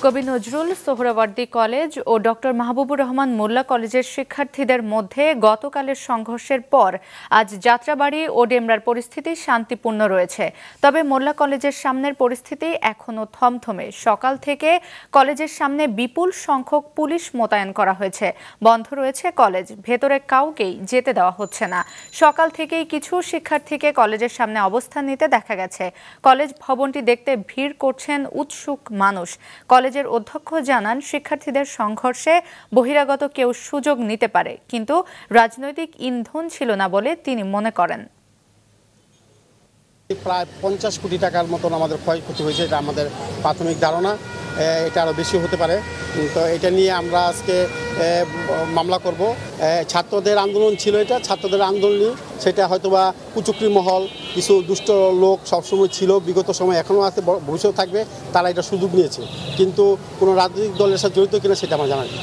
কবি নজরুল সোহরাওয়ার্দী কলেজ ও ডক্টর মাহবুবুর রহমান মোল্লা কলেজের শিক্ষার্থীদের মধ্যে গতকালের সংঘর্ষের পর আজ যাত্রাবাড়ী ও ডেমরার পরিস্থিতি শান্তিপূর্ণ রয়েছে। তবে মোল্লা কলেজের সামনের পরিস্থিতি এখনও থমথমে। সকাল থেকে কলেজের সামনে বিপুল সংখ্যক পুলিশ মোতায়েন করা হয়েছে। বন্ধ রয়েছে কলেজ, ভেতরে কাউকেই যেতে দেওয়া হচ্ছে না। সকাল থেকেই কিছু শিক্ষার্থীকে কলেজের সামনে অবস্থান নিতে দেখা গেছে। কলেজ ভবনটি দেখতে ভিড় করছেন উৎসুক মানুষ। কলেজের অধ্যক্ষ জানান, শিক্ষার্থীদের সংঘর্ষে বহিরাগত কেউ সুযোগ নিতে পারে, কিন্তু রাজনৈতিক ইন্ধন ছিল না বলে তিনি মনে করেন। প্রায় 50 কোটি টাকার মতন আমাদের ক্ষয়ক্ষতি হয়েছে, এটা আমাদের প্রাথমিক ধারণা। এটা আরও বেশি হতে পারে। তো এটা নিয়ে আমরা আজকে মামলা করব। ছাত্রদের আন্দোলন ছিল, এটা ছাত্রদের আন্দোলন, সেটা হয়তোবা কুচক্রী মহল, কিছু দুষ্ট লোক সবসময় ছিল, বিগত সময় এখনও আছে, ভবিষ্যৎ থাকবে, তারা এটা সুযোগ নিয়েছে। কিন্তু কোনো রাজনৈতিক দলের সাথে জড়িত কিনা সেটা আমার জানা নেই।